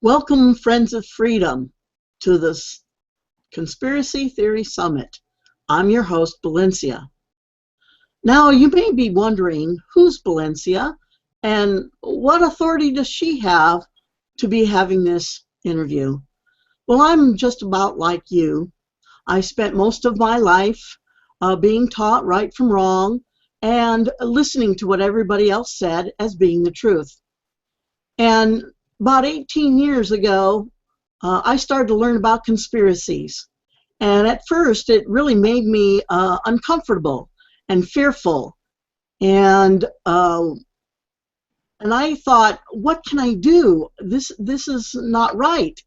Welcome, friends of freedom, to this Conspiracy Theory Summit. I'm your host, Valencia. Now, you may be wondering, who's Valencia and what authority does she have to be having this interview? Well, I'm just about like you. I spent most of my life being taught right from wrong and listening to what everybody else said as being the truth. And about 18 years ago, I started to learn about conspiracies. And at first, it really made me uncomfortable and fearful. And I thought, what can I do? This is not right.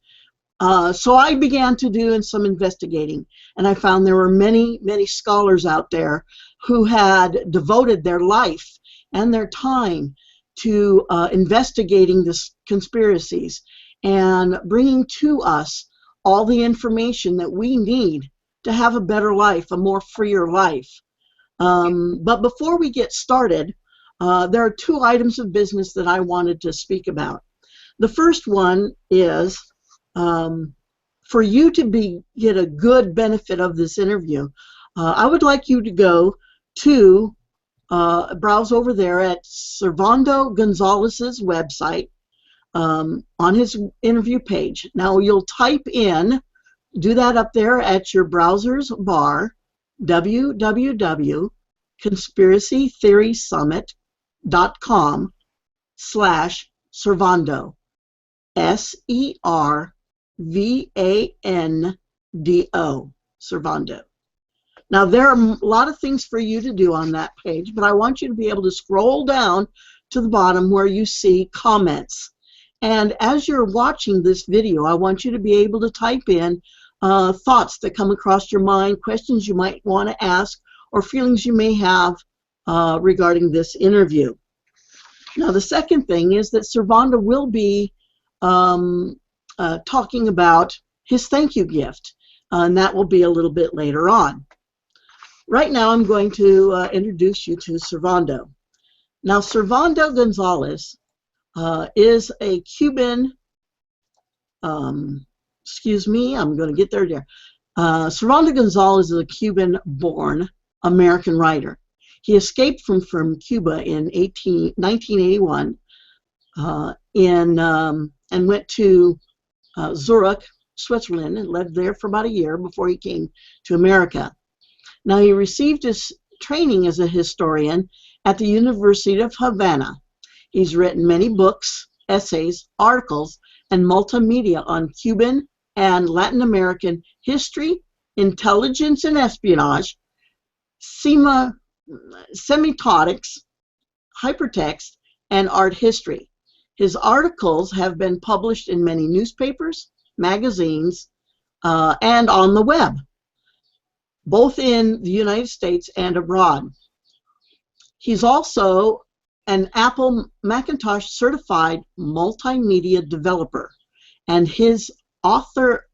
So I began to do some investigating, and I found there were many, many scholars out there who had devoted their life and their time to investigating these conspiracies and bringing to us all the information that we need to have a better life, a more freer life. But before we get started, there are two items of business that I wanted to speak about. The first one is for you to get a good benefit of this interview, I would like you to go to browse over there at Servando Gonzalez's website on his interview page. Now you'll type in, do that up there at your browser's bar, www.conspiracytheorysummit.com/Servando, SERVANDO, Servando. Now, there are a lot of things for you to do on that page, but I want you to be able to scroll down to the bottom where you see comments. And as you're watching this video, I want you to be able to type in thoughts that come across your mind, questions you might want to ask, or feelings you may have regarding this interview. Now, the second thing is that Servando will be talking about his thank you gift, and that will be a little bit later on. Right now, I'm going to introduce you to Servando. Now, Servando Gonzalez is a Cuban, excuse me, I'm going to get there. Servando Gonzalez is a Cuban-born American writer. He escaped from Cuba in 1981 and went to Zurich, Switzerland, and lived there for about a year before he came to America. Now, he received his training as a historian at the University of Havana. He's written many books, essays, articles, and multimedia on Cuban and Latin American history, intelligence and espionage, semiotics, hypertext, and art history. His articles have been published in many newspapers, magazines, and on the web, both in the United States and abroad. He's also an Apple Macintosh certified multimedia developer, and has authored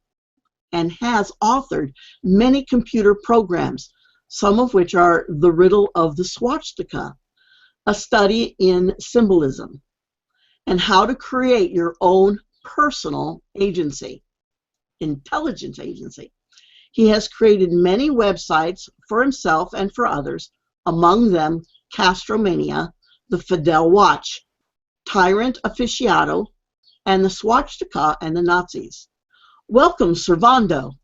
many computer programs, some of which are The Riddle of the Swastika, a study in symbolism, and how to create your own personal agency, intelligence agency. He has created many websites for himself and for others, among them Castromania, the Fidel Watch, Tyrant Aficionado, and the Swastika and the Nazis. Welcome, Servando.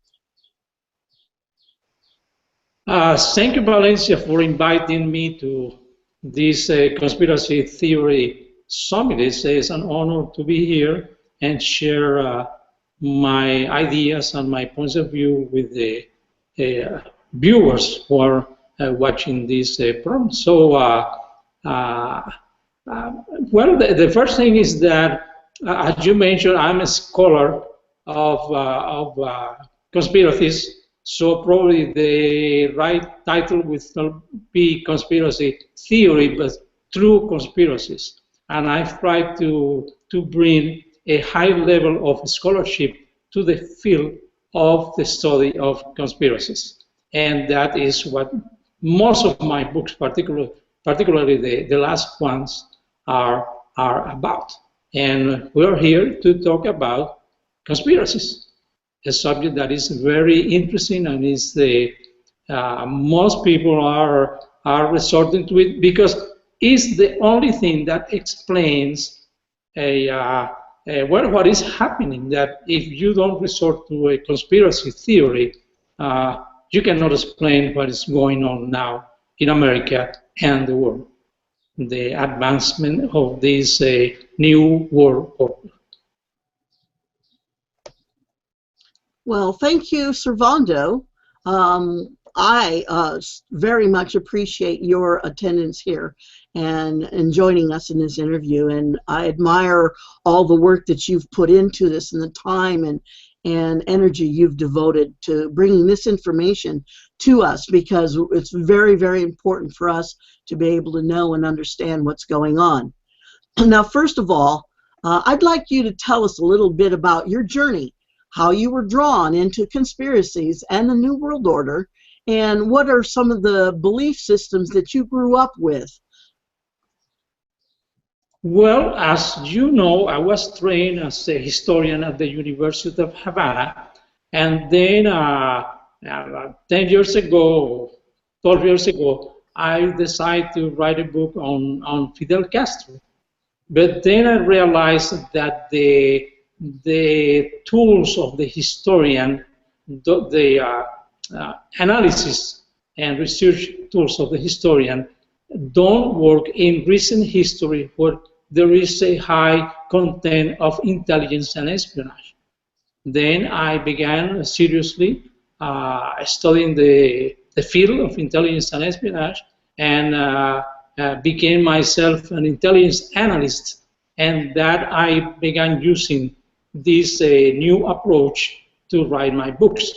Thank you, Valencia, for inviting me to this conspiracy theory summit. It's an honor to be here and share my ideas and my points of view with the viewers who are watching this program. So, well, the first thing is that, as you mentioned, I'm a scholar of conspiracies, so probably the right title would not be conspiracy theory, but true conspiracies. And I've tried to bring a high level of scholarship to the field of the study of conspiracies. And that is what most of my books, particularly the last ones, are about. And we're here to talk about conspiracies, a subject that is very interesting and is most people are resorting to it because it's the only thing that explains what is happening. That if you don't resort to a conspiracy theory, you cannot explain what is going on now in America and the world, the advancement of this new world order. Well, thank you, Servando. I very much appreciate your attendance here and joining us in this interview. And I admire all the work that you've put into this and the time and energy you've devoted to bringing this information to us, because it's very, very important for us to be able to know and understand what's going on. Now, first of all, I'd like you to tell us a little bit about your journey, how you were drawn into conspiracies and the New World Order, and what are some of the belief systems that you grew up with? Well, as you know, I was trained as a historian at the University of Havana, and then 10 years ago, 12 years ago, I decided to write a book on Fidel Castro. But then I realized that the tools of the historian, the analysis and research tools of the historian don't work in recent history where there is a high content of intelligence and espionage. Then I began seriously studying the field of intelligence and espionage, and became myself an intelligence analyst, and that I began using this new approach to write my books.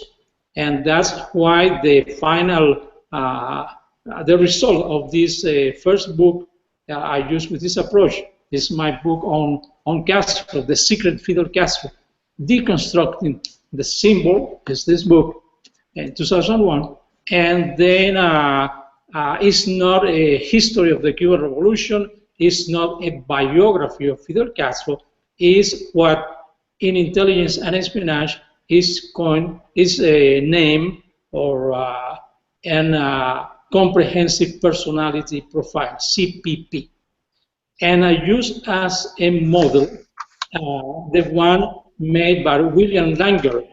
And that's why the final, the result of this first book I used with this approach is my book on Castro, The Secret Fidel Castro, Deconstructing the Symbol, is this book in 2001. And then it's not a history of the Cuban Revolution, it's not a biography of Fidel Castro, it's what in intelligence and espionage is a name or an comprehensive personality profile, CPP. And I use as a model the one made by William Langer,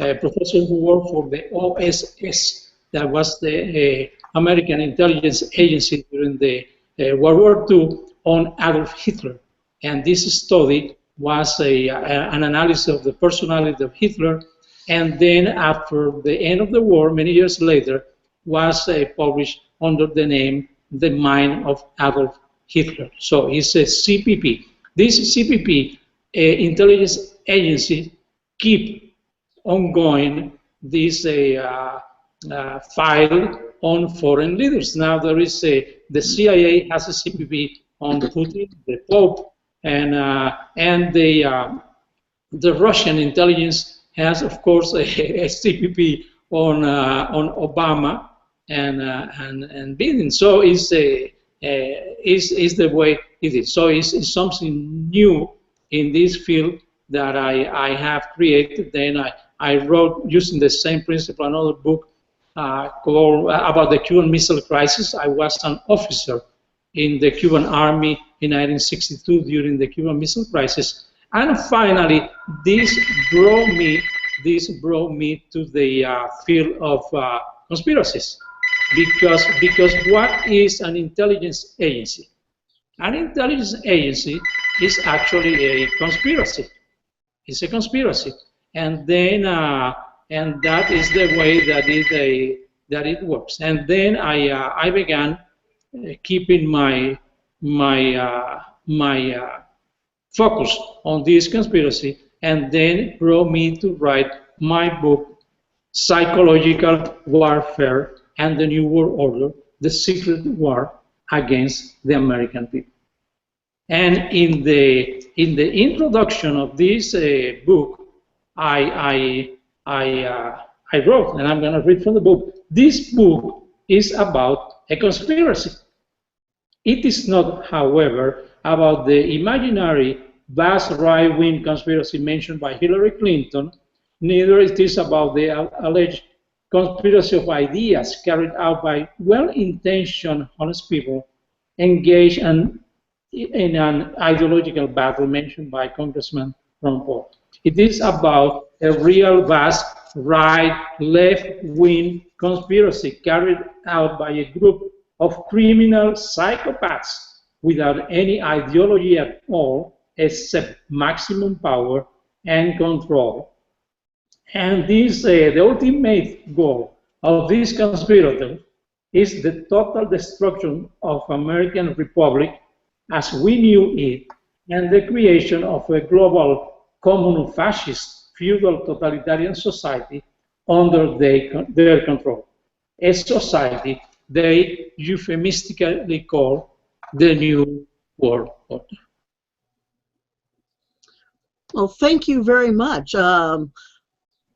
a professor who worked for the OSS, that was the American intelligence agency during the World War II, on Adolf Hitler. And this study was an analysis of the personality of Hitler, and then after the end of the war, many years later, was published under the name The Mind of Adolf Hitler. So it's a CPP. This CPP intelligence agency keep ongoing this file on foreign leaders. Now there is the CIA has a CPP on Putin, the Pope, and the Russian intelligence has, of course, a CPP on Obama and Biden. So is the way it is. So it's something new in this field that I have created. Then I wrote, using the same principle, another book called about the Cuban Missile Crisis. I was an officer in the Cuban Army in 1962 during the Cuban Missile Crisis. And finally, this brought me to the field of conspiracies. Because what is an intelligence agency? An intelligence agency is actually a conspiracy. It's a conspiracy, and then and that is the way that it works. And then I began keeping my focus on this conspiracy, and then brought me to write my book, Psychological Warfare and the New World Order: The Secret War Against the American People. And in the introduction of this book, I wrote, and I'm going to read from the book. This book is about a conspiracy. It is not, however, about the imaginary vast right-wing conspiracy mentioned by Hillary Clinton, neither it is about the alleged conspiracy of ideas carried out by well-intentioned, honest people engaged in an ideological battle mentioned by Congressman Ron Paul. It is about a real vast right, left-wing conspiracy carried out by a group of criminal psychopaths without any ideology at all except maximum power and control. And this, the ultimate goal of this conspirator is the total destruction of American Republic as we knew it, and the creation of a global common fascist feudal totalitarian society under their control. A society they euphemistically call the New World Order. Well, thank you very much.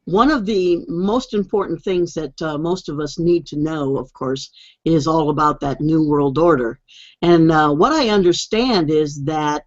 One of the most important things that most of us need to know, of course, is all about that New World Order. And what I understand is that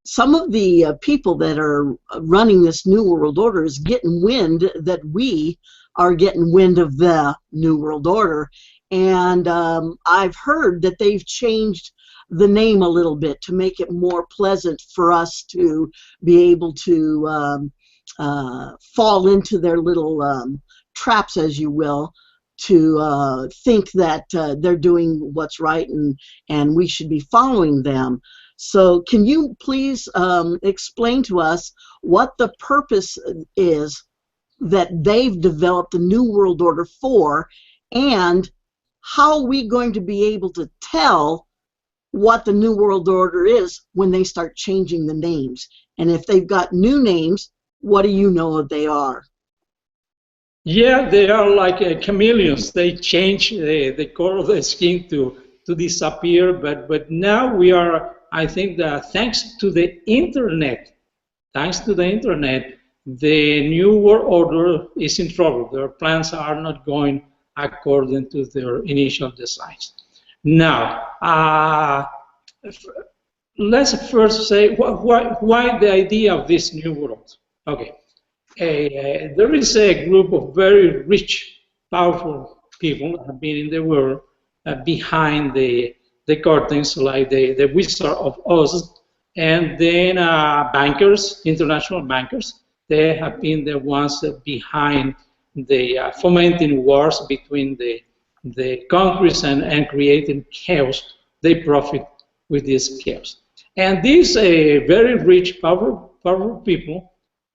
some of the people that are running this New World Order is getting wind that we are getting wind of the New World Order. And I've heard that they've changed the name a little bit to make it more pleasant for us to be able to fall into their little traps, as you will, to think that they're doing what's right and we should be following them. So can you please explain to us what the purpose is that they've developed the New World Order for, and how are we going to be able to tell what the New World Order is when they start changing the names? And if they've got new names, what do you know they are? Yeah, they are like chameleons. They change the color of the skin to disappear. But now we are, I think that thanks to the internet, the New World Order is in trouble. Their plans are not going according to their initial designs. Now, let's first say why the idea of this New World. Okay, there is a group of very rich, powerful people that have been in the world behind the curtains, like the Wizard of Oz, and then bankers, international bankers. They have been the ones behind the fomenting wars between the countries and creating chaos. They profit with this chaos. And these very rich, powerful people,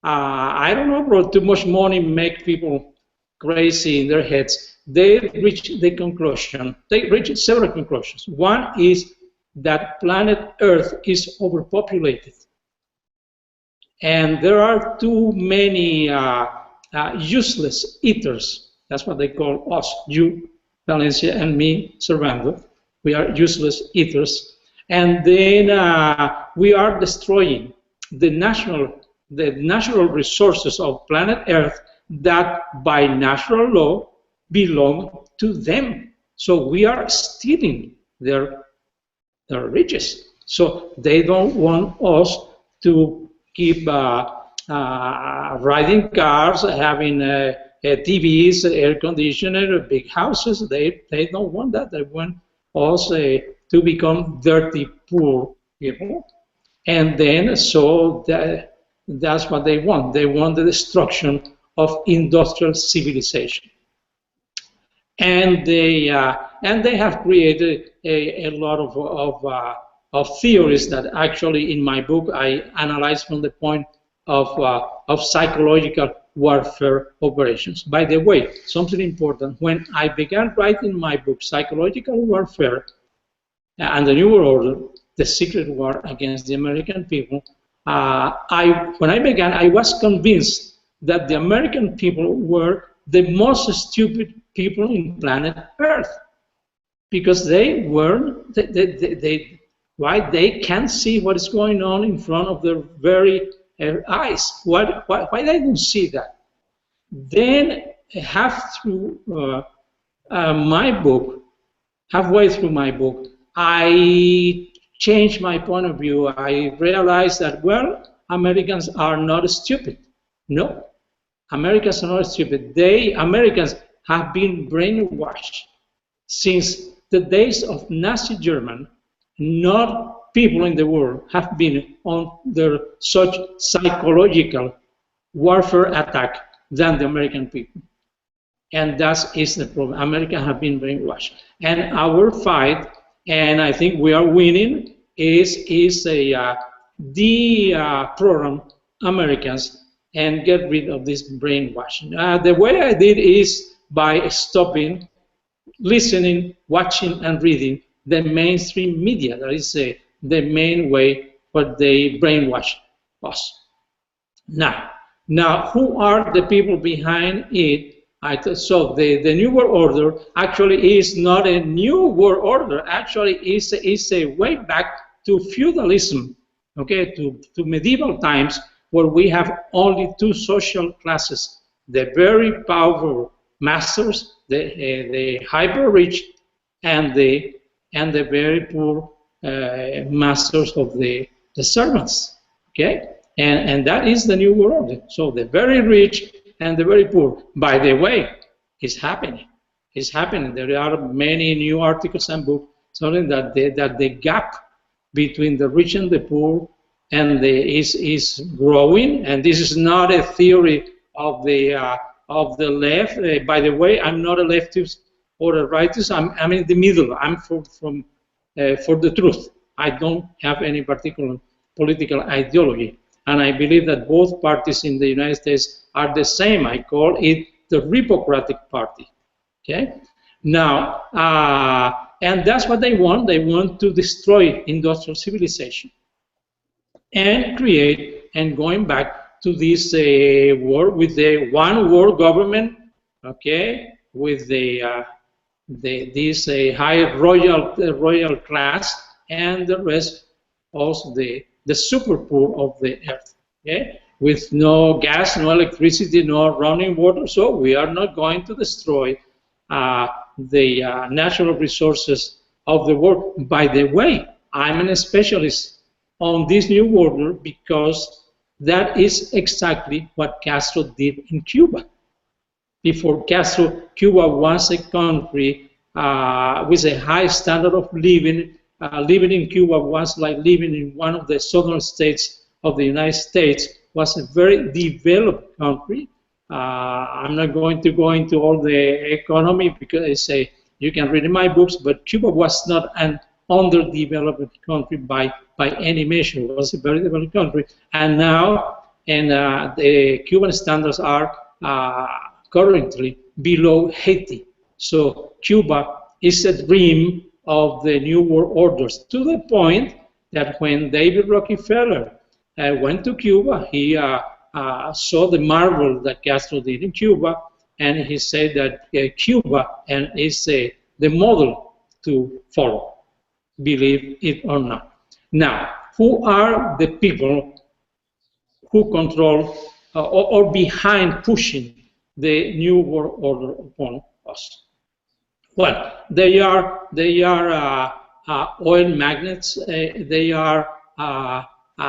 I don't know, bro, too much money make people crazy in their heads. They reach several conclusions. One is that planet Earth is overpopulated. And there are too many useless eaters. That's what they call us, you, Valencia, and me, Servando. We are useless eaters. And then we are destroying the natural resources of planet Earth that by natural law belong to them. So we are stealing their riches. So they don't want us to keep riding cars, having TVs, air conditioner, big houses. They don't want that. They want us to become dirty, poor people. And then so that's what they want. They want the destruction of industrial civilization. And they have created a lot of theories that actually in my book I analyze from the point of psychological warfare operations. By the way, something important, when I began writing my book, Psychological Warfare and the New World Order, the Secret War Against the American People, when I began, I was convinced that the American people were the most stupid people in planet Earth, because they can't see what is going on in front of their very eyes. Why they don't see that? Then halfway through my book, I changed my point of view. I realized that, well, Americans are not stupid. No, Americans are not stupid. Americans have been brainwashed since the days of Nazi Germany. Not people in the world have been under such psychological warfare attack than the American people. And that is the problem. America have been brainwashed. And our fight, and I think we are winning, is program Americans and get rid of this brainwashing. The way I did is by stopping, listening, watching, and reading the mainstream media. That is the main way where they brainwash us. Now, who are the people behind it? So the New World Order actually is not a new world order. Actually, is a way back to feudalism, okay, to medieval times, where we have only two social classes: the very powerful masters, the hyper rich, and the very poor masters of the servants. Okay, and that is the New World Order. So the very rich and the very poor. By the way, it's happening. It's happening. There are many new articles and books showing that the gap between the rich and the poor is growing. And this is not a theory of the left. By the way, I'm not a leftist or a rightist. I'm in the middle. I'm for the truth. I don't have any particular political ideology. And I believe that both parties in the United States are the same. I call it the Hippocratic Party. Okay? Now, and that's what they want. They want to destroy industrial civilization and create, and going back to this war with the one world government, okay, with this high royal class, and the rest also the super poor of the earth, okay? With no gas, no electricity, no running water. So we are not going to destroy the natural resources of the world. By the way, I'm a specialist on this new order because that is exactly what Castro did in Cuba. Before Castro, Cuba was a country with a high standard of living. Living in Cuba was like living in one of the southern states of the United States. Was a very developed country. I'm not going to go into all the economy because you can read in my books, but Cuba was not an underdeveloped country by any measure. It was a very developed country. And now, the Cuban standards are currently below Haiti. So Cuba is a dream of the New World Orders, to the point that when David Rockefeller went to Cuba, he saw the marvel that Castro did in Cuba, and he said that Cuba is the model to follow, believe it or not. Now, who are the people who control or behind pushing the New World Order upon us? Well, they are oil magnates. They are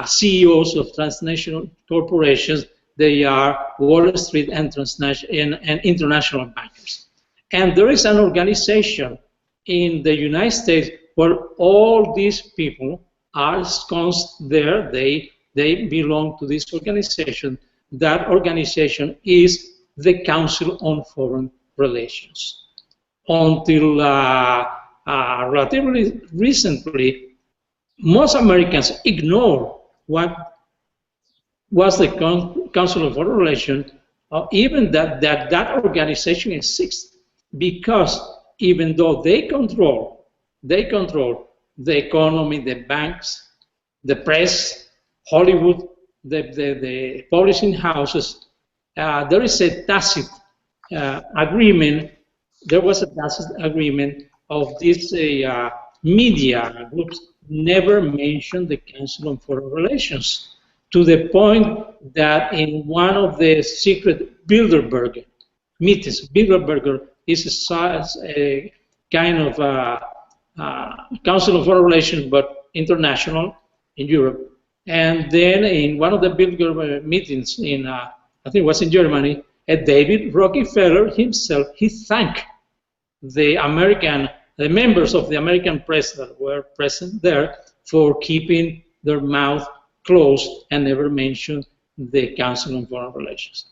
CEOs of transnational corporations. They are Wall Street and international bankers. And there is an organization in the United States where all these people are ensconced there. They belong to this organization. That organization is the Council on Foreign Relations. Until relatively recently, most Americans ignore what was the Council of Foreign Relations, even that organization exists, because even though they control the economy, the banks, the press, Hollywood, the publishing houses, there is a tacit agreement. There was a tacit agreement of these media groups never mentioned the Council on Foreign Relations, to the point that in one of the secret Bilderberg meetings, Bilderberg is a kind of Council of Foreign Relations, but International in Europe. And then in one of the bigger meetings in, I think it was in Germany, David Rockefeller himself, he thanked the members of the American press that were present there for keeping their mouth closed and never mentioned the Council on Foreign Relations.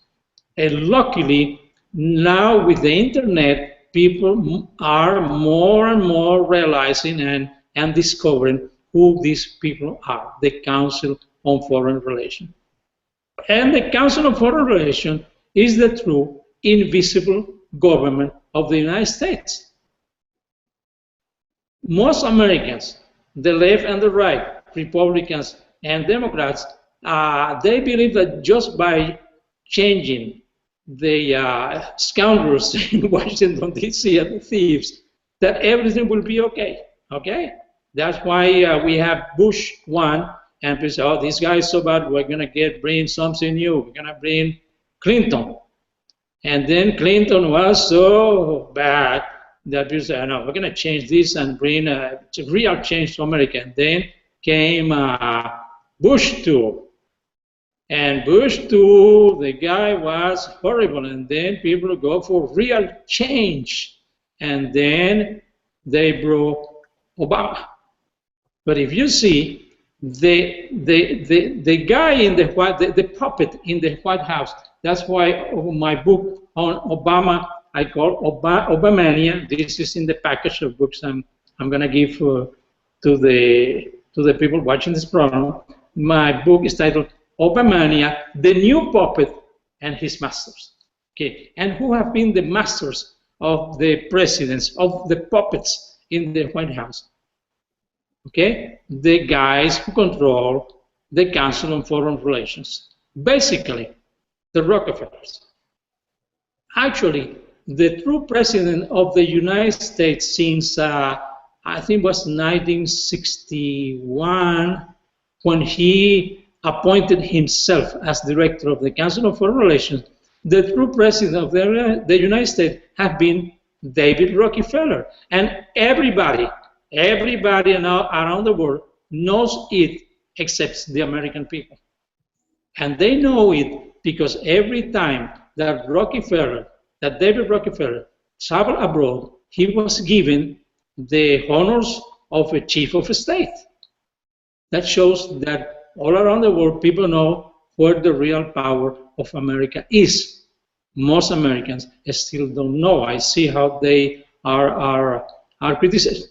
And luckily, now with the internet, people are more and more realizing and discovering who these people are, the Council on Foreign Relations. And the Council on Foreign Relations is the true invisible government of the United States. Most Americans, the left and the right, Republicans and Democrats, they believe that just by changing the scoundrels in Washington, D.C. and the thieves, that everything will be okay. Okay? That's why we have Bush 1, and we say, oh, this guy is so bad, we're going to bring something new. We're going to bring Clinton. And then Clinton was so bad that we said, no, we're going to change this and bring a real change to America. And then came Bush 2. And Bush 2, the guy was horrible. And then people go for real change. And then they brought Obama. But if you see, the guy in the White, the puppet in the White House, that's why my book on Obama, I call Obamania. This is in the package of books I'm going to give to the people watching this program. My book is titled Obamania, the new puppet and his masters. Okay, and who have been the masters of the presidents, of the puppets in the White House? Okay, the guys who control the Council on Foreign Relations. Basically, the Rockefellers. Actually, the true president of the United States since, I think it was 1961, when he appointed himself as director of the Council of Foreign Relations, the true president of the United States have been David Rockefeller. And everybody now around the world knows it except the American people. And they know it because every time that David Rockefeller traveled abroad, he was given the honors of a chief of state. That shows that all around the world, people know where the real power of America is. Most Americans still don't know. I see how they are criticized.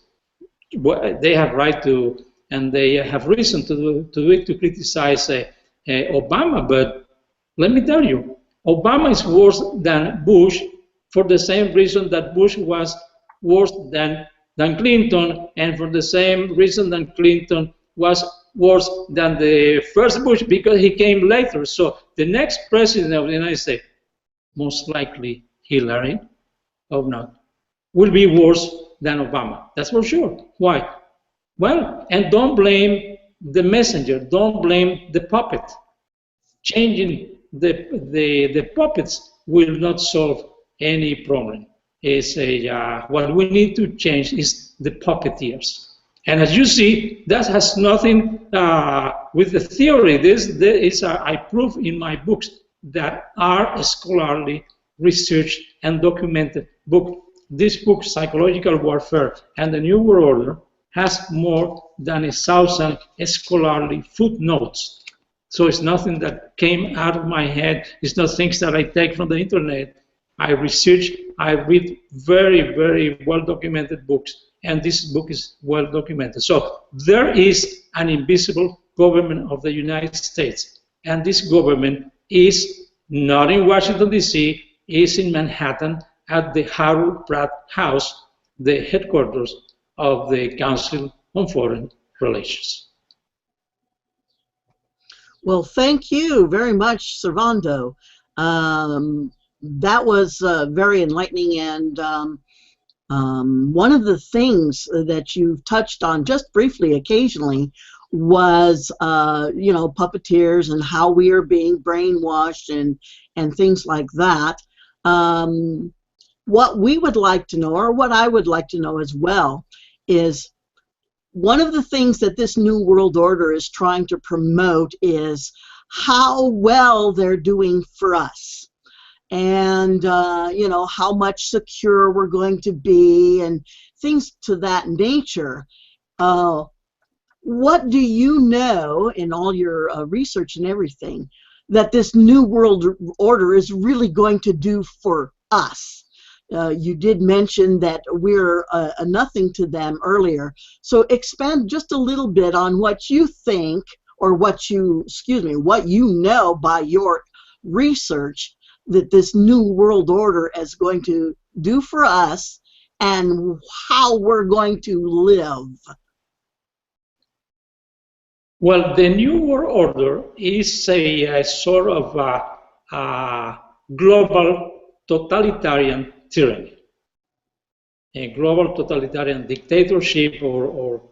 They have right to, and they have reason to criticize Obama, but let me tell you, Obama is worse than Bush for the same reason that Bush was worse than Clinton, and for the same reason that Clinton was worse than the first Bush, because he came later. So the next president of the United States, most likely Hillary, or not, will be worse than Obama. That's for sure. Why? Well, and don't blame the messenger. Don't blame the puppet. Changing the puppets will not solve any problem. It's what we need to change is the puppeteers. And as you see, that has nothing with the theory. I prove in my books that are scholarly, researched, and documented book. This book, Psychological Warfare and the New World Order, has more than 1,000 scholarly footnotes. So it's nothing that came out of my head. It's not things that I take from the internet. I research, I read very, very well-documented books, and this book is well-documented. So there is an invisible government of the United States, and this government is not in Washington, D.C., is in Manhattan at the Harold Pratt House, the headquarters of the Council on Foreign Relations. Well, thank you very much, Servando. That was very enlightening, and one of the things that you've touched on just briefly occasionally was, puppeteers and how we are being brainwashed and things like that. What we would like to know, or what I would like to know as well, is one of the things that this New World Order is trying to promote is how well they're doing for us. And, you know, how much secure we're going to be and things to that nature. What do you know in all your research and everything that this New World Order is really going to do for us? You did mention that we're a nothing to them earlier. So expand just a little bit on what you think, or what you know by your research, that this New World Order is going to do for us and how we're going to live. Well, the New World Order is a sort of a global totalitarian tyranny, a global totalitarian dictatorship or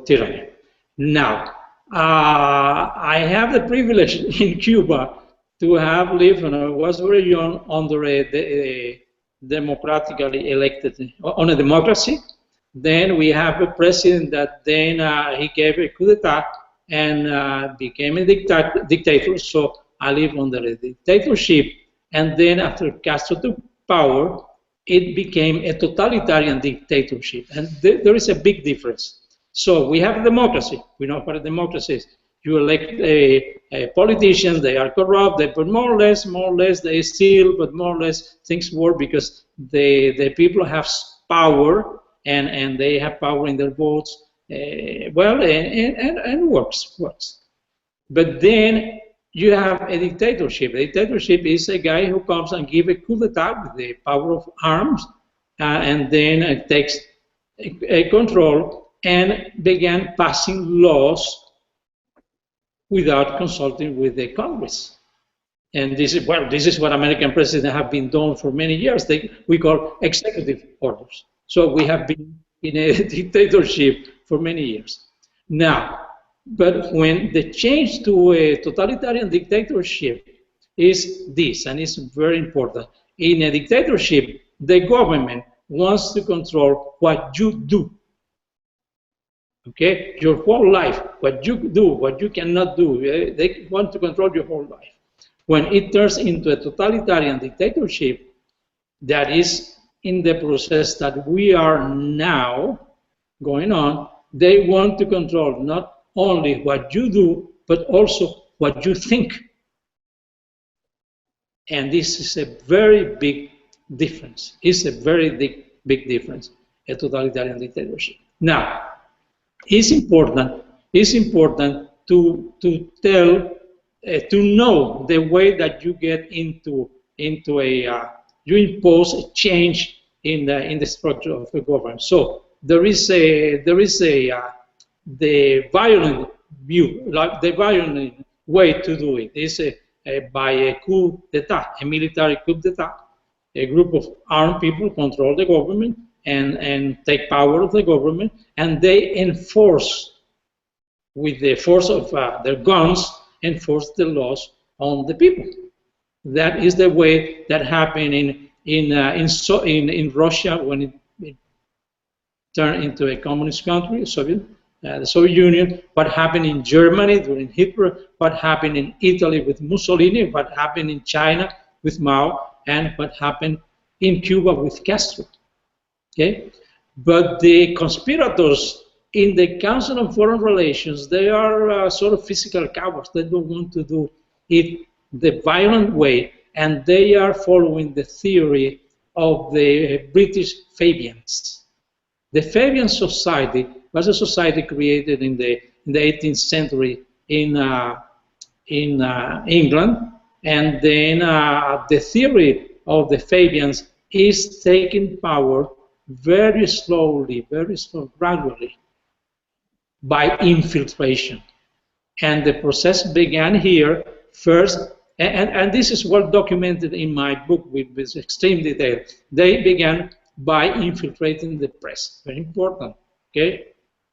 tyranny. Now, I have the privilege in Cuba to have lived, when I was very young, under a democratically elected, on a democracy. Then we have a president that then he gave a coup d'etat and became a dictator. So I lived under a dictatorship. And then after Castro took power, it became a totalitarian dictatorship. And there is a big difference. So we have a democracy. We know what a democracy is. You elect a politicians, they are corrupt, but more or less they steal, but more or less things work because the people have power and they have power in their votes. Well, and works. But then you have a dictatorship. A dictatorship is a guy who comes and gives a coup d'etat with the power of arms, and then takes a control and began passing laws without consulting with the Congress. And this is what American presidents have been doing for many years. We call executive orders. So we have been in a dictatorship for many years. Now, but when the change to a totalitarian dictatorship is this, and it's very important. In a dictatorship, the government wants to control what you do. Okay, your whole life, what you do, what you cannot do, they want to control your whole life. When it turns into a totalitarian dictatorship, that is in the process that we are now going on, they want to control not only what you do, but also what you think. And this is a very big difference. It's a very big difference, a totalitarian dictatorship. Now, it's important to tell, to know the way that you get into a, you impose a change in the structure of the government. So there is the violent view, like the violent way to do it is by a coup d'etat, a military coup d'etat. A group of armed people control the government and take power of the government, and they enforce, with the force of their guns, enforce the laws on the people. That is the way that happened in Russia when it turned into a communist country, the Soviet Union, what happened in Germany during Hitler, what happened in Italy with Mussolini, what happened in China with Mao, and what happened in Cuba with Castro. Okay? But the conspirators in the Council on Foreign Relations, they are sort of physical cowards. They don't want to do it the violent way, and they are following the theory of the British Fabians. The Fabian Society was a society created in the 18th century in England, and then the theory of the Fabians is taking power very slowly, gradually, by infiltration. And the process began here first, and this is well documented in my book with extreme detail. They began by infiltrating the press, very important, okay?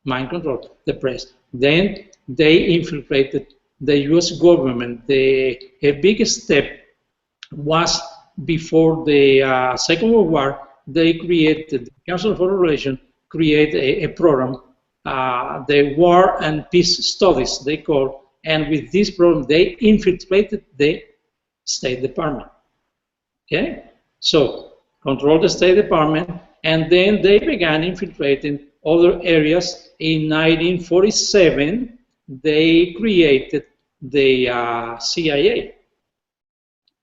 Mind control, the press. Then they infiltrated the US government. A big step was before the Second World War. They created, the Council of Foreign Relations created a program the War and Peace Studies, they call, and with this program, they infiltrated the State Department. Okay, so control the State Department, and then they began infiltrating other areas. In 1947, they created the CIA.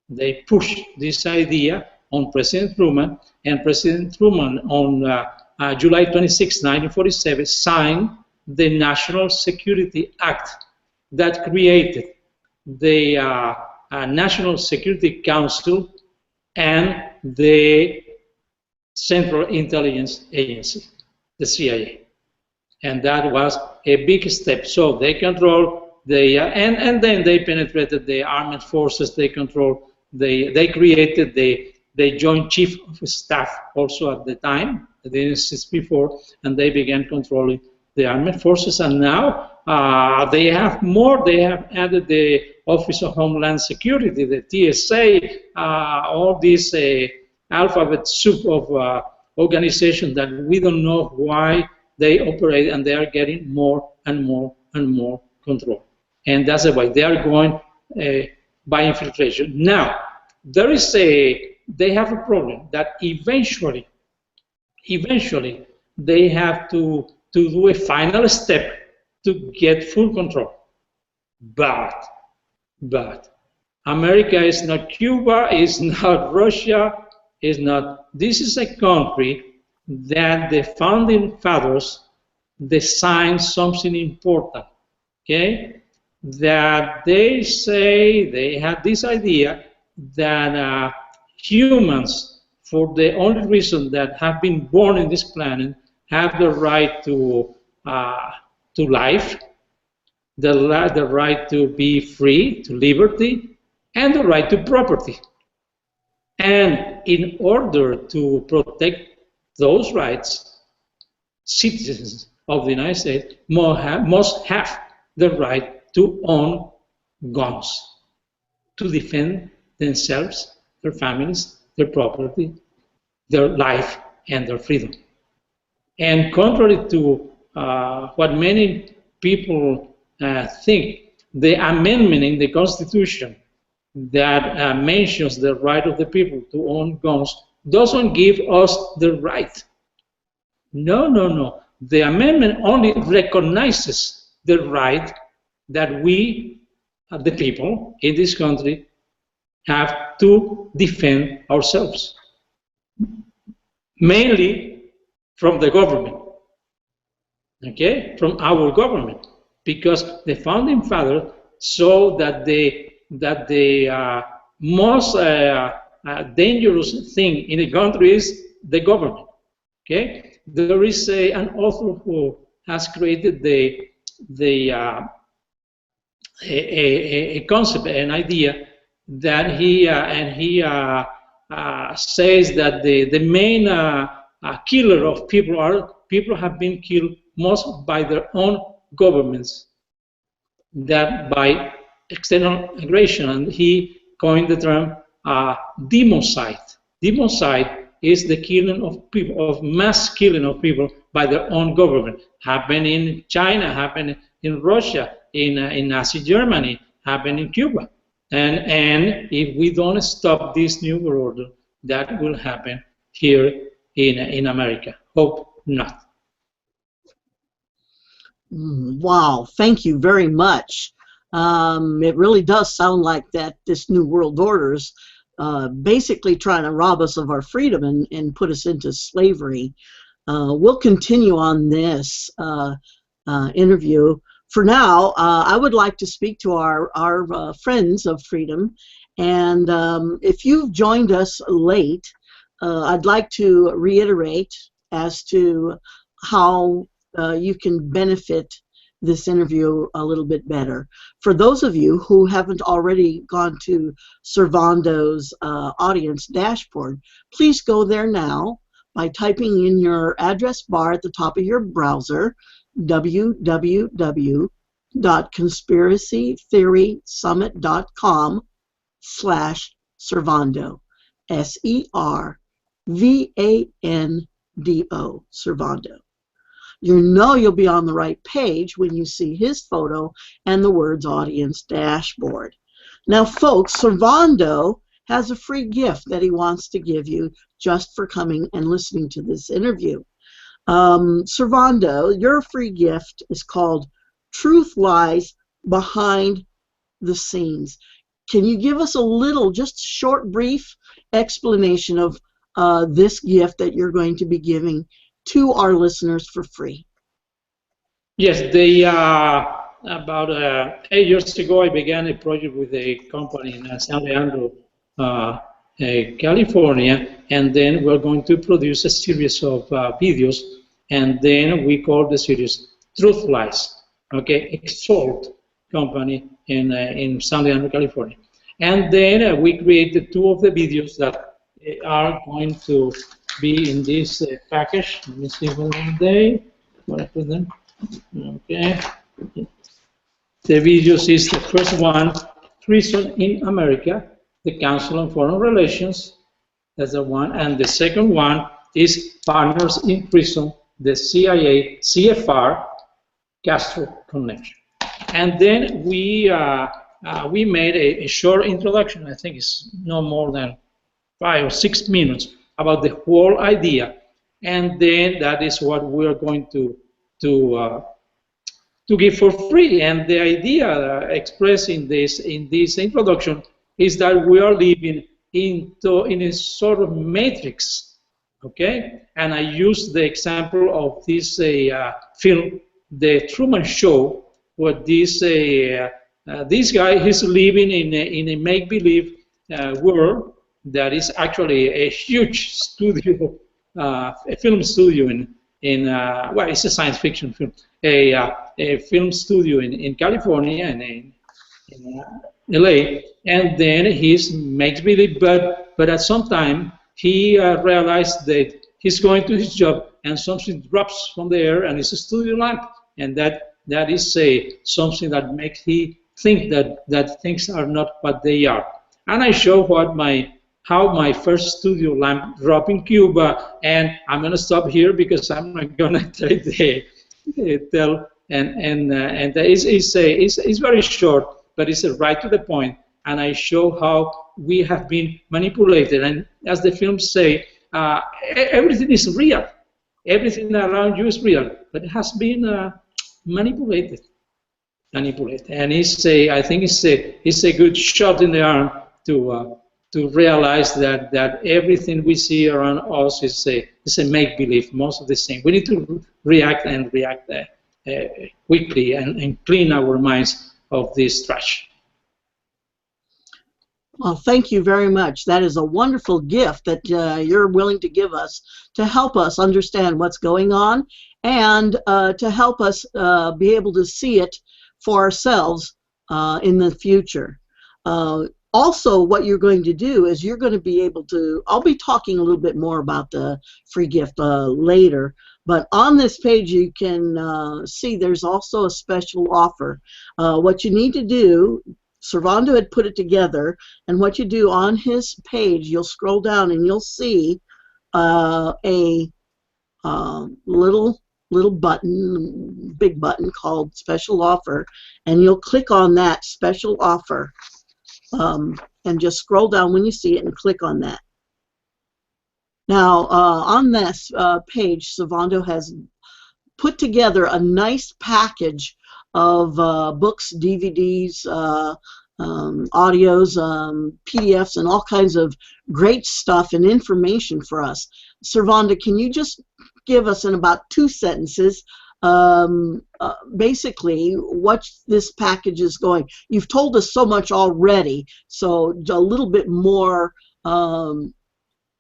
They pushed this idea on President Truman, and President Truman on July 26, 1947, signed the National Security Act that created the National Security Council and the Central Intelligence Agency, the CIA. And that was a big step. So they control the, and then they penetrated the armed forces, they control, they created the Joint Chief of Staff also at the time, they didn't exist before, and they began controlling the armed forces. And now they have more, they have added the Office of Homeland Security, the TSA, all these alphabet soup of organizations that we don't know why they operate, and they are getting more and more and more control. And that's the way they are going by infiltration. Now, there is they have a problem that eventually they have to do a final step to get full control. But America is not Cuba, is not Russia, is not, this is a country that the founding fathers designed something important, okay? That they say, they had this idea that humans, for the only reason that have been born in this planet, have the right to life, the right to be free, to liberty, and the right to property. And in order to protect those rights, citizens of the United States must have the right to own guns, to defend themselves, their families, their property, their life, and their freedom. And contrary to what many people think, the amendment in the Constitution that mentions the right of the people to own guns doesn't give us the right. No. The amendment only recognizes the right that we, the people in this country, have to defend ourselves, mainly from the government, okay, from our government, because the founding fathers saw that the most dangerous thing in the country is the government. Okay, there is an author who has created a concept, an idea that he says that the main killer of people are people have been killed most by their own governments than by external aggression, and he coined the term democide. Democide is the killing of people, of mass killing of people by their own government. Happened in China, happened in Russia, in Nazi Germany, happened in Cuba. And if we don't stop this new world order, that will happen here in America. Hope not. Wow, thank you very much. It really does sound like that this new world order is basically trying to rob us of our freedom and put us into slavery. We'll continue on this interview. For now, I would like to speak to our friends of freedom. And if you've joined us late, I'd like to reiterate as to how you can benefit this interview a little bit better. For those of you who haven't already gone to Servando's audience dashboard, please go there now by typing in your address bar at the top of your browser, www.conspiracytheorysummit.com/Servando, SERVANDO, Servando. You know you'll be on the right page when you see his photo and the words audience dashboard. Now, folks, Servando has a free gift that he wants to give you just for coming and listening to this interview. Servando, your free gift is called Truth Lies Behind the Scenes. Can you give us a little, just short, brief explanation of this gift that you're going to be giving to our listeners for free? Yes, about 8 years ago, I began a project with a company in San Leandro, California, and then we're going to produce a series of videos, and then we call the series Truth Lies, okay, Exalt company in San Leandro, California. And then we created 2 of the videos that are going to be in this package. Let me see where I put them. Okay. The videos is the first one, Treason in America, the Council on Foreign Relations. That's the one. And the second one is Partners in Prison, the CIA, CFR, Castro Connection. And then we made a short introduction. I think it's no more than 5 or 6 minutes about the whole idea. And then that is what we are going to give for free. And the idea expressed in this introduction is that we are living in a sort of matrix, okay? And I use the example of this film, The Truman Show, where this guy is living in a make-believe world that is actually a huge studio, a film studio well, it's a science fiction film, a film studio in California and in LA, and then he makes believe, but at some time he realized that he's going to his job and something drops from the air and it's a studio lamp, and that is something that makes he think that things are not what they are. And I show how my first studio lamp dropped in Cuba, and I'm going to stop here because I'm not going to tell. And it's very short, but it's right to the point. And I show how we have been manipulated. And as the films say, everything is real. Everything around you is real, but it has been manipulated. And I think it's a good shot in the arm to realize that everything we see around us is a make-believe, most of the same. We need to react quickly and clean our minds of this trash. Well, thank you very much. That is a wonderful gift that you're willing to give us to help us understand what's going on and to help us be able to see it for ourselves in the future. Also, what you're going to do is you're going to be able to, I'll be talking a little bit more about the free gift later, but on this page you can see there's also a special offer. What you need to do, Servando had put it together, and what you do on his page, you'll scroll down and you'll see a little button, big button called special offer, and you'll click on that special offer. And just scroll down when you see it and click on that. Now, on this page, Servando has put together a nice package of books, DVDs, audios, PDFs, and all kinds of great stuff and information for us. Servando, can you just give us in about 2 sentences basically what this package is going? You've told us so much already, so a little bit more,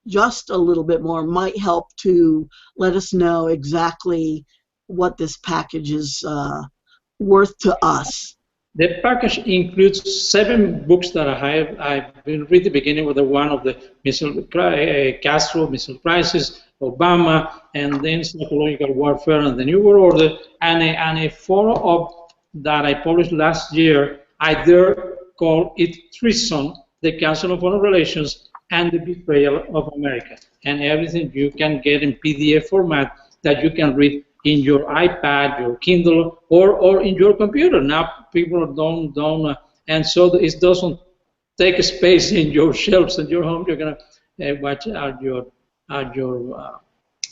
just a little bit more might help to let us know exactly what this package is worth to us. The package includes 7 books that I've been reading, beginning with the one of the Castro, missile crisis, Obama, and then psychological warfare and the New World Order, and a follow-up that I published last year. I dare call it Treason, the Council on Foreign Relations, and the Betrayal of America. And everything you can get in PDF format that you can read in your iPad, your Kindle, or in your computer. Now people don't and so it doesn't take space in your shelves in your home. You're gonna watch at your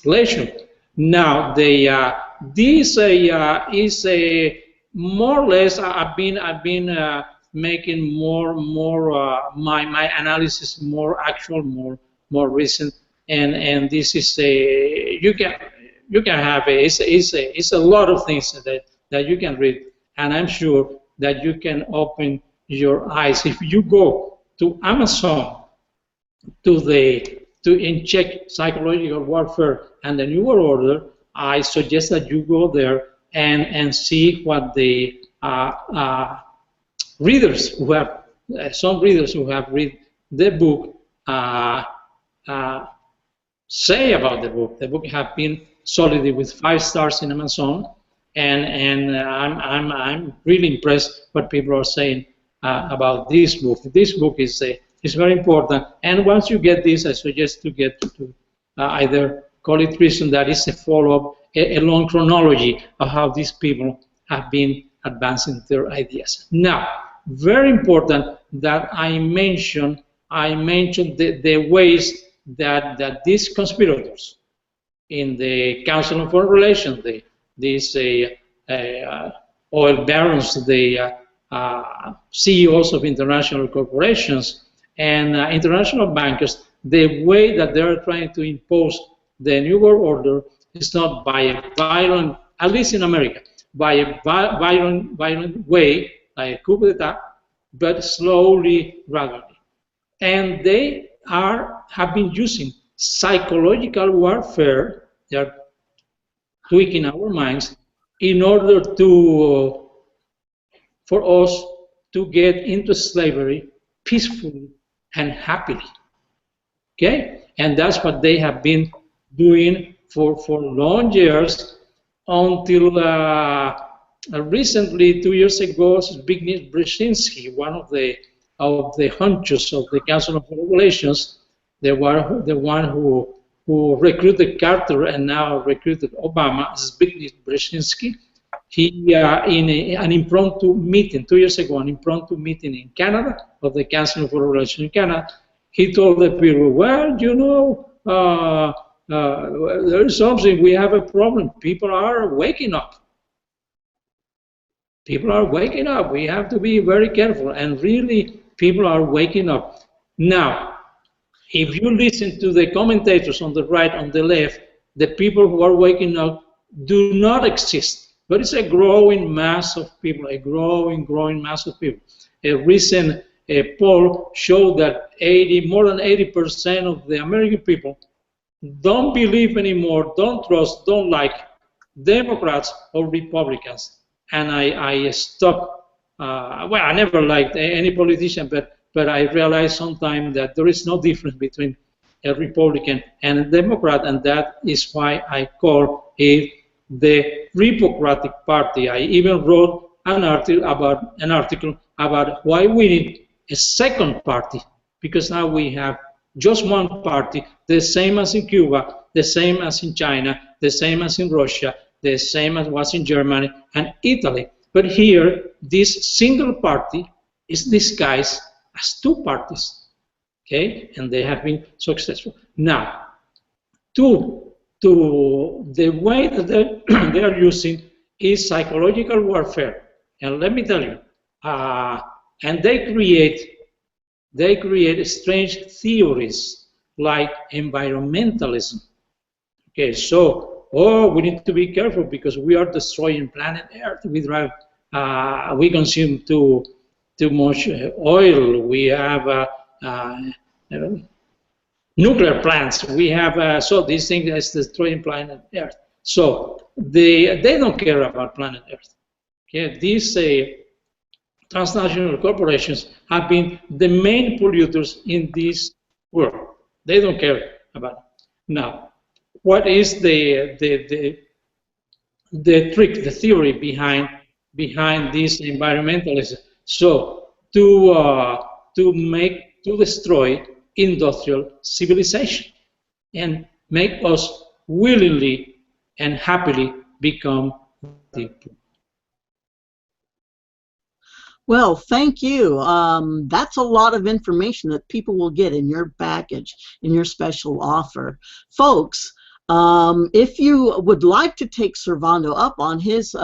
leisure. Now this is a more or less. I've been making more my analysis more actual, more recent, and this is a you can have it's a lot of things that you can read, and I'm sure that you can open your eyes if you go to Amazon to check psychological warfare and the New World Order. I suggest that you go there and see what the readers who have some readers who have read the book say about the book. The book has been solidly with 5 stars in Amazon, and I'm really impressed what people are saying about this book. This book is very important, and once you get this, I suggest to get to either call it reason, that is a follow-up, a long chronology of how these people have been advancing their ideas. Now, very important that I mention the ways that these conspirators in the Council on Foreign Relations, these oil barons, the CEOs of international corporations and international bankers, the way that they are trying to impose the New World Order is not by a violent, at least in America, by a violent way, like a coup d'etat, but slowly, gradually. And they have been using psychological warfare. They are tweaking our minds in order for us to get into slavery peacefully and happily. Okay? And that's what they have been doing for long years until recently, 2 years ago, Zbigniew Brzezinski, one of the hunches of the Council of Foreign Relations, the one who recruited Carter and now recruited Obama, Zbigniew Brzezinski, he in an impromptu meeting 2 years ago, an impromptu meeting in Canada of the Council of Foreign Relations in Canada, he told the people, well, you know, there's something, we have a problem. People are waking up. People are waking up. We have to be very careful. And really, people are waking up. Now, if you listen to the commentators on the right, on the left, the people who are waking up do not exist. But it's a growing mass of people, a growing mass of people. A recent poll showed that more than 80% of the American people don't believe anymore, don't trust, don't like Democrats or Republicans. And I stopped, well, I never liked any politician, but I realized sometime that there is no difference between a Republican and a Democrat, and that is why I call it the Repocratic Party. I even wrote an article about why we need a second party, because now we have just one party, the same as in Cuba, the same as in China, the same as in Russia, the same as was in Germany and Italy. But here, this single party is disguised as 2 parties, okay? And they have been successful. Now, to the way that they are using is psychological warfare. And let me tell you, and they create strange theories like environmentalism. Okay, so we need to be careful because we are destroying planet Earth. We consume too much oil. We have nuclear plants. We have so these things is destroying planet Earth. So they don't care about planet Earth. Okay, these transnational corporations have been the main polluters in this world. They don't care about it. Now, what is the trick, the theory behind this environmentalism? So to destroy industrial civilization and make us willingly and happily become addicted. Well, thank you. That's a lot of information that people will get in your package, in your special offer. Folks, if you would like to take Servando up on his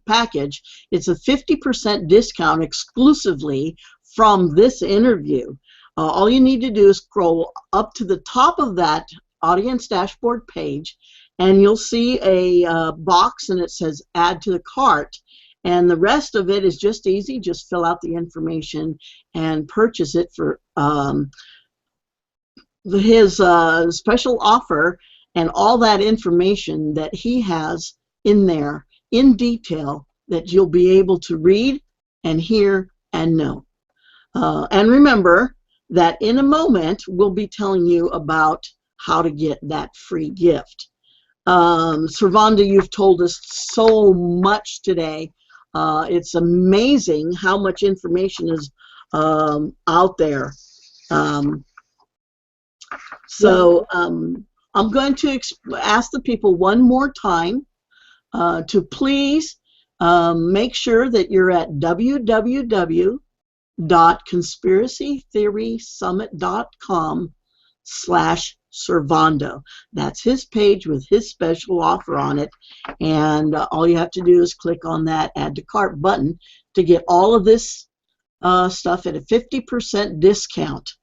package, it's a 50% discount exclusively from this interview. All you need to do is scroll up to the top of that audience dashboard page, and you'll see a box, and it says add to the cart. And the rest of it is just easy. Just fill out the information and purchase it for his special offer, and all that information that he has in there in detail that you'll be able to read and hear and know. And remember that in a moment we'll be telling you about how to get that free gift. Servando, you've told us so much today. It's amazing how much information is out there. I'm going to ask the people one more time to please make sure that you're at www.conspiracytheorysummit.com/Servando. That's his page with his special offer on it, and all you have to do is click on that add to cart button to get all of this stuff at a 50% discount.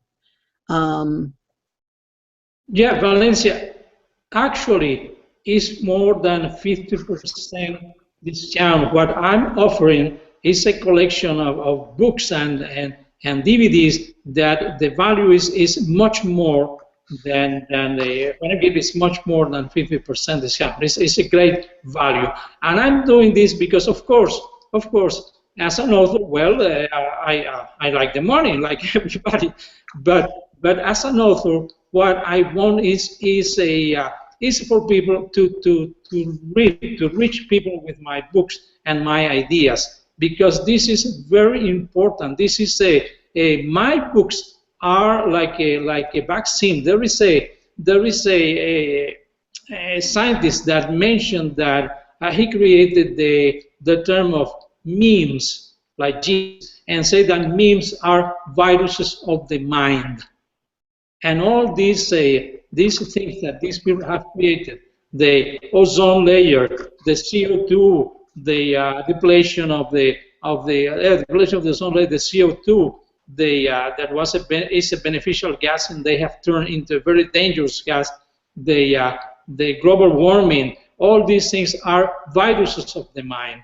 Yeah, Valencia, actually is more than 50% discount. What I'm offering is a collection of books and DVDs that the value is much more than the, when I give it's much more than 50% discount. It's a great value. And I'm doing this because, of course, as an author, well, I like the money, like everybody, but as an author, what I want is for people to read, to reach people with my books and my ideas, because this is very important. This is my books are like a vaccine. There is a scientist that mentioned that he created the term of memes, like genes, and say that memes are viruses of the mind. And all these things that these people have created, the ozone layer, the CO2, the depletion of the depletion of the ozone layer, the CO2, that is a beneficial gas, and they have turned into a very dangerous gas. The global warming, all these things are viruses of the mind.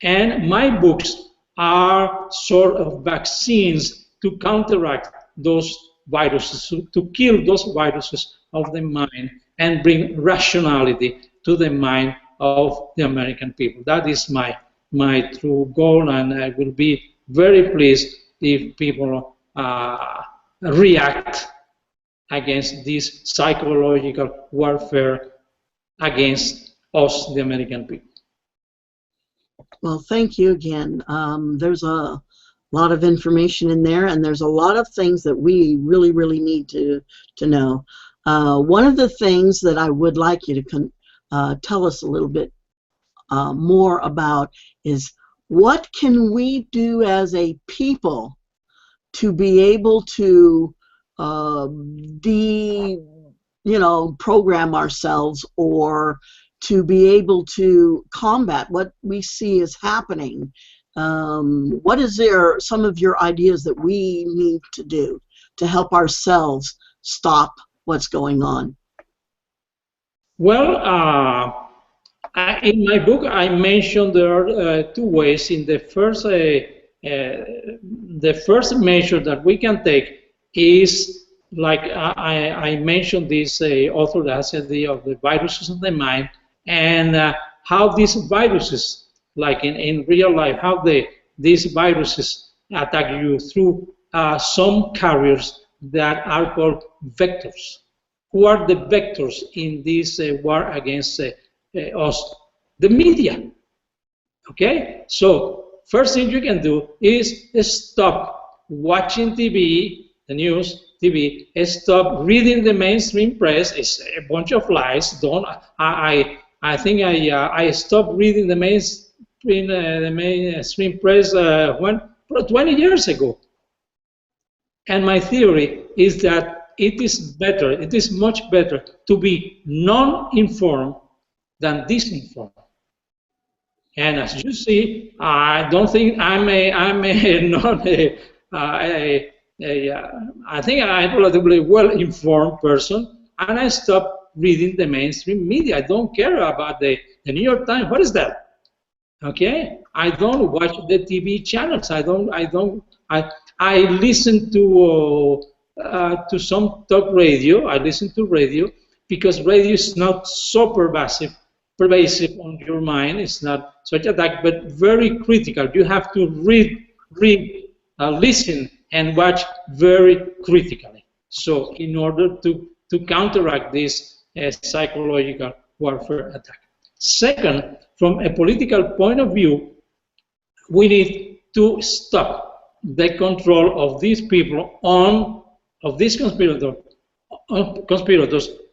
And my books are sort of vaccines to counteract those viruses, to kill those viruses of the mind and bring rationality to the mind of the American people. That is my true goal, and I will be very pleased if people react against this psychological warfare against us, the American people. Well, thank you again. There's a lot of information in there, and there's a lot of things that we really need to know. One of the things that I would like you to tell us a little bit more about is, what can we do as a people to be able to program ourselves, or to be able to combat what we see is happening? What is some of your ideas that we need to do to help ourselves stop what's going on? Well, in my book, I mentioned there are two ways. In the first measure that we can take is, like I mentioned, this author that has the idea of the viruses of the mind, and how these viruses, like in real life, how these viruses attack you through some carriers that are called vectors. Who are the vectors in this war against us? The media. Okay? So, first thing you can do is stop watching TV, the news, TV, stop reading the mainstream press. It's a bunch of lies. I think I stopped reading the mainstream press when 20 years ago. And my theory is that it is much better to be non-informed than disinformed. And as you see, I don't think I'm a not I think I'm a relatively well-informed person, and I stopped reading the mainstream media. I don't care about the New York Times. What is that? Okay, I don't watch the TV channels. I listen to some talk radio. I listen to radio because radio is not so pervasive on your mind. It's not such attack, but very critical. You have to read, listen, and watch very critically. So, in order to counteract this psychological warfare attack. Second, from a political point of view, we need to stop the control of these people of these conspirators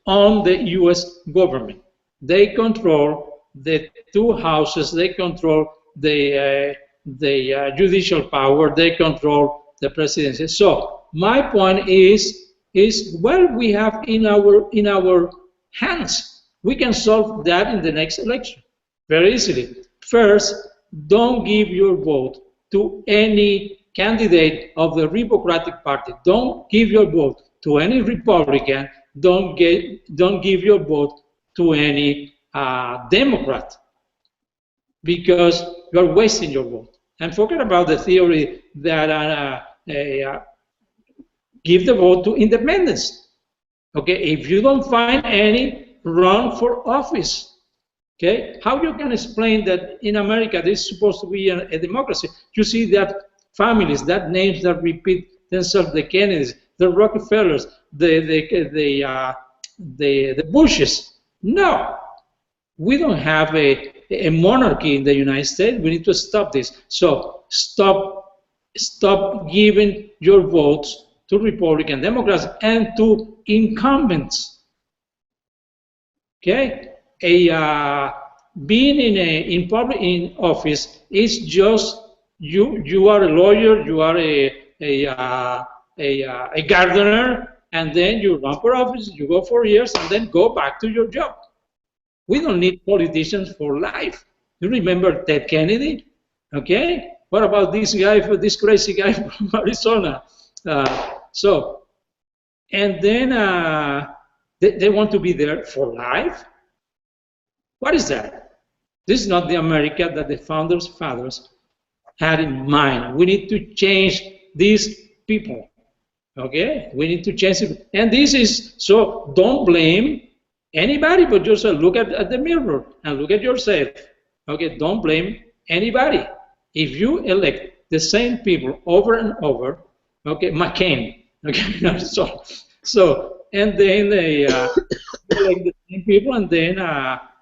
on the U.S. government. They control the two houses. They control the judicial power. They control the presidency. So my point is well, we have in our hands. We can solve that in the next election very easily. First, don't give your vote to any candidate of the Democratic Party. Don't give your vote to any Republican. Don't give your vote to any Democrat, because you're wasting your vote. And forget about the theory that give the vote to independents. Okay, if you don't find any, run for office. Okay, how you can explain that in America this is supposed to be a democracy? You see that families, that names that repeat themselves: the Kennedys, the Rockefellers, the Bushes. No, we don't have a monarchy in the United States. We need to stop this. So stop giving your votes to Republican, Democrats, and to incumbents. Okay, being in office is just you are a lawyer, you are a gardener, and then you run for office, you go 4 years, and then go back to your job. We don't need politicians for life. You remember Ted Kennedy? Okay, what about this crazy guy from Arizona? And then they want to be there for life? What is that? This is not the America that the founders' fathers had in mind. We need to change these people. Okay? We need to change it. And this is, so don't blame anybody but yourself. Look at the mirror and look at yourself. Okay? Don't blame anybody. If you elect the same people over and over, okay, McCain. Okay? So and then they elect the same people, and then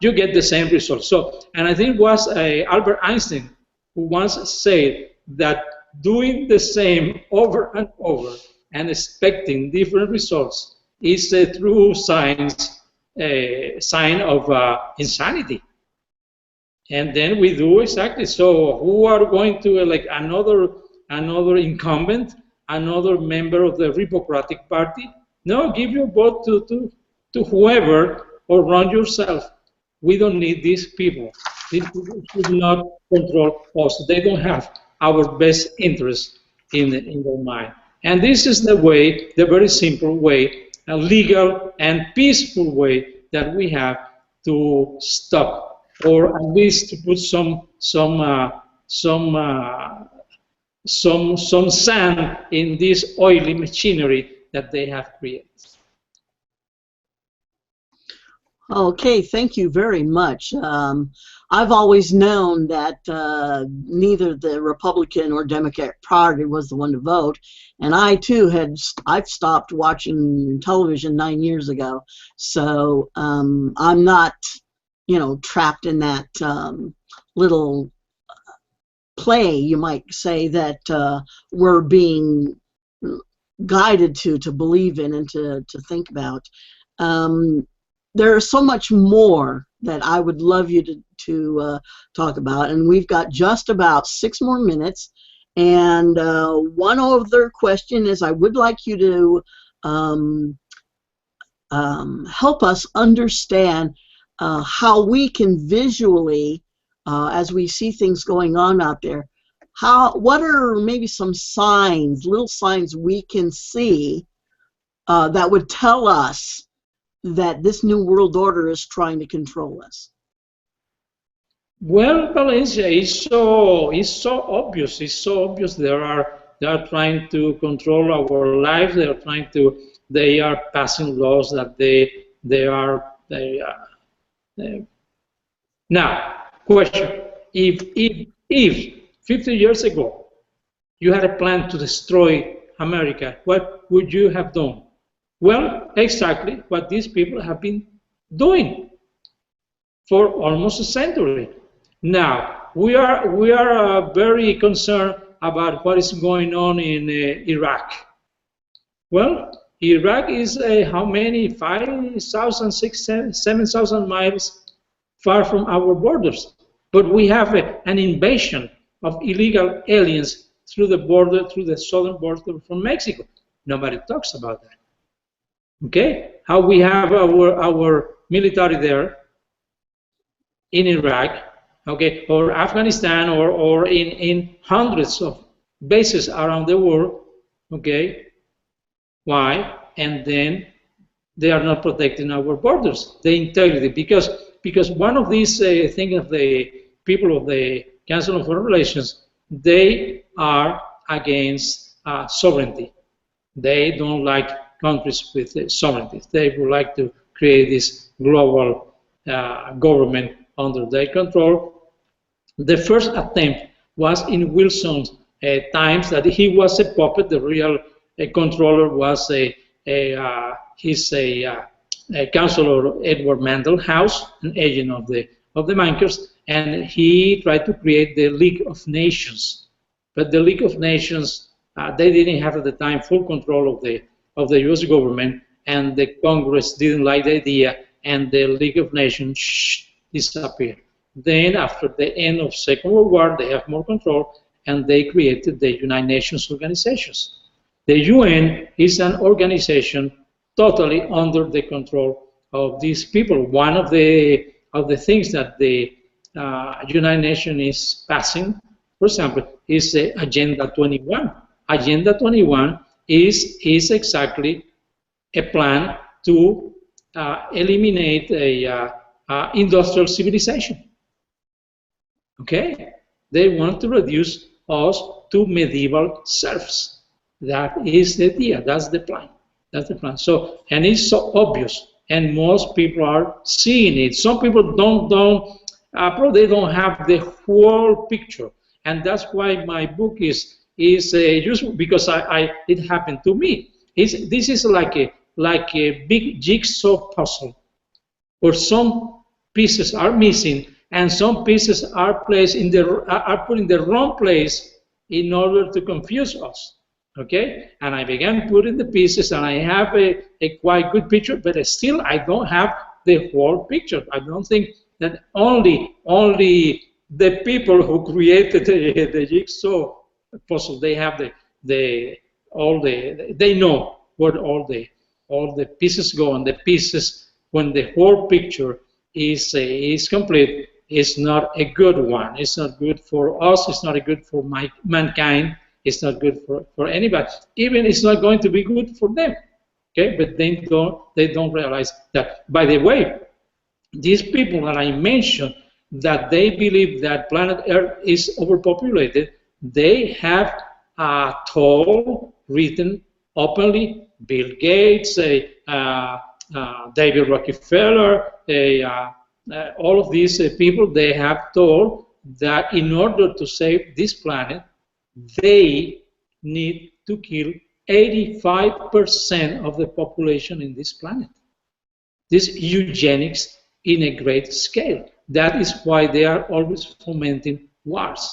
you get the same result. So, and I think it was Albert Einstein who once said that doing the same over and over and expecting different results is a true sign of insanity. And then we do exactly so. Who are going to elect another incumbent, another member of the Democratic Party? No, give your vote to whoever, or run yourself. We don't need these people. These people should not control us. They don't have our best interest in their mind. And this is the way, the very simple way, a legal and peaceful way that we have to stop, or at least to put some sand in this oily machinery that they have created. Okay, thank you very much. I've always known that neither the Republican or Democrat Party was the one to vote, and I too I've stopped watching television 9 years ago, so I'm not, trapped in that little play, you might say, that we're being guided to believe in and to think about. there's so much more that I would love you to talk about, and we've got just about 6 more minutes. And one other question is, I would like you to help us understand how we can visually, as we see things going on out there, what are maybe some signs, little signs we can see that would tell us that this new world order is trying to control us? Well, Valencia, it's so obvious. It's so obvious. They are trying to control our lives. They are passing laws that they are. Now, question: if 50 years ago you had a plan to destroy America, what would you have done? Well, exactly what these people have been doing for almost a century. Now, we are very concerned about what is going on in Iraq. Well, Iraq is how many? 5,000, 6,000, 7,000 miles far from our borders. But we have an invasion of illegal aliens through the border, through the southern border from Mexico. Nobody talks about that. Okay? How we have our military there in Iraq, okay, or Afghanistan, or in hundreds of bases around the world, okay? Why? And then they are not protecting our borders, the integrity, because one of these things of the people of the Council of Foreign Relations, they are against sovereignty. They don't like countries with sovereignty. They would like to create this global government under their control. The first attempt was in Wilson's times, that he was a puppet. The real controller was his counselor Edward Mandell House, an agent of the bankers, and he tried to create the League of Nations. But the League of Nations, they didn't have at the time full control of the U.S. government, and the Congress didn't like the idea, and the League of Nations disappeared. Then, after the end of Second World War, they have more control, and they created the United Nations organizations. The UN is an organization totally under the control of these people. One of the things that the United Nations is passing, for example, is Agenda 21. Agenda 21 is exactly a plan to eliminate industrial civilization. Okay? They want to reduce us to medieval serfs. That is the idea. That's the plan. That's the plan. So, and it's so obvious, and most people are seeing it. Some people probably don't have the whole picture, and that's why my book is useful, because it happened to me. This is like a big jigsaw puzzle, where some pieces are missing and some pieces are placed are put in the wrong place in order to confuse us. Okay, and I began putting the pieces, and I have a quite good picture, but still I don't have the whole picture. I don't think that only the people who created the jigsaw puzzle, they have they know where all the pieces go, and the pieces, when the whole picture is complete, is not a good one. It's not good for us. It's not good for mankind. It's not good for anybody. Even it's not going to be good for them. Okay, but they don't realize that. By the way, these people that I mentioned, that they believe that planet Earth is overpopulated, they have told, written openly, Bill Gates, David Rockefeller, all of these people, they have told that in order to save this planet, they need to kill 85% of the population in this planet. This eugenics in a great scale. That is why they are always fomenting wars.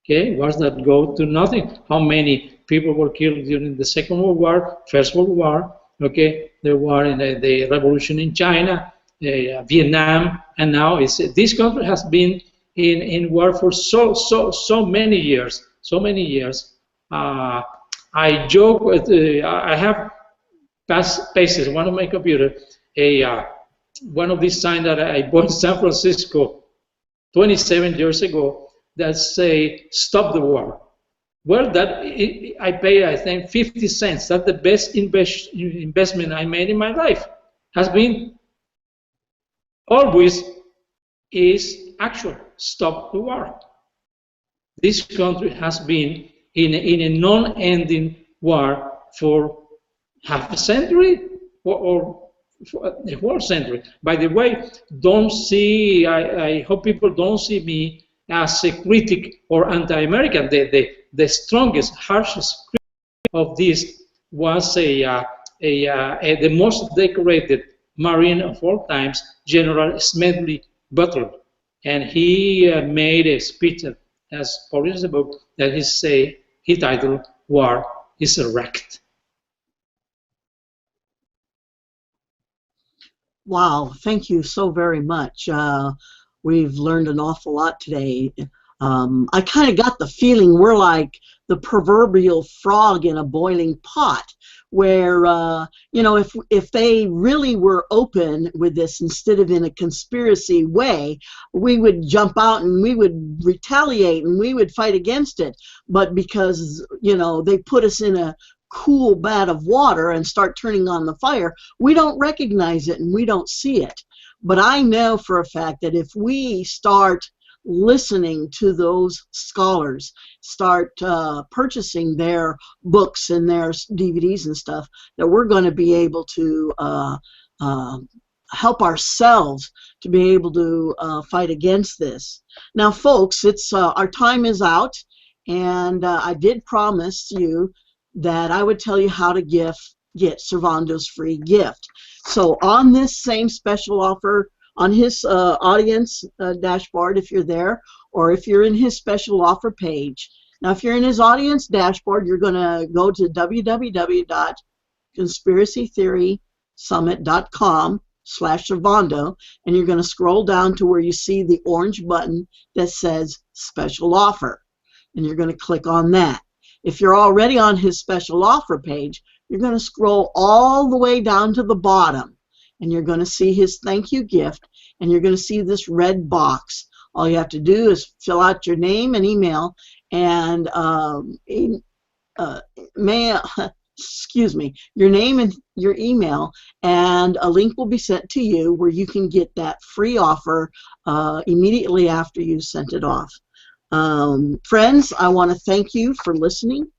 Okay, wars that go to nothing. How many people were killed during the Second World War, First World War, okay, the war in the revolution in China, Vietnam, and now this country has been in war for so many years, so many years. I joke with I have pasted one on my computer one of these signs that I bought in San Francisco 27 years ago that say "Stop the war." Well, I pay, I think, 50 cents. That's the best investment I made in my life. Has been always is actual stop the war. This country has been in a non-ending war for half a century or a whole century. By the way, don't see, I hope people don't see me as a critic or anti-American. The strongest, harshest critic of this was the most decorated Marine of all times, General Smedley Butler. And he made a speech as published in the book that he titled "War is a Racket." Wow, thank you so very much. We've learned an awful lot today. I kind of got the feeling we're like the proverbial frog in a boiling pot, where you know, if they really were open with this instead of in a conspiracy way, we would jump out and we would retaliate and we would fight against it. But because, you know, they put us in a cool vat of water and start turning on the fire, we don't recognize it and we don't see it. But I know for a fact that if we start listening to those scholars, start purchasing their books and their DVDs and stuff, that we're going to be able to help ourselves to be able to fight against this. Now, folks, it's our time is out, and I did promise you that I would tell you how to get Servando's free gift. So on this same special offer, on his audience dashboard, if you're there, or if you're in his special offer page. Now, if you're in his audience dashboard, you're going to go to www.conspiracytheorysummit.com/Servando, and you're going to scroll down to where you see the orange button that says special offer, and you're going to click on that. If you're already on his special offer page, you're going to scroll all the way down to the bottom, and you're going to see his thank you gift, and you're going to see this red box. All you have to do is fill out your name and email, and your name and your email, and a link will be sent to you where you can get that free offer immediately after you sent it off. Friends, I want to thank you for listening.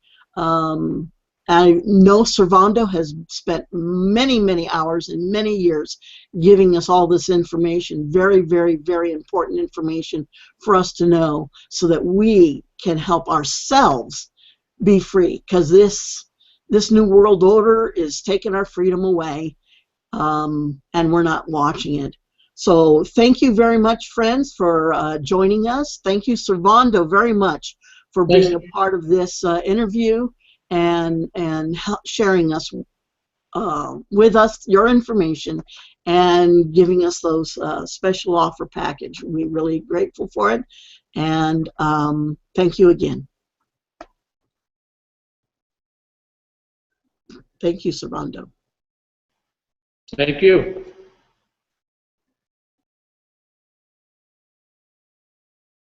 I know Servando has spent many, many hours and many years giving us all this information, very, very, very important information for us to know so that we can help ourselves be free, because this new world order is taking our freedom away, and we're not watching it. So thank you very much, friends, for joining us. Thank you, Servando, very much for being a part of this interview and sharing us with us your information and giving us those special offer package. We're really grateful for it, and thank you again. Thank you, Servando. Thank you.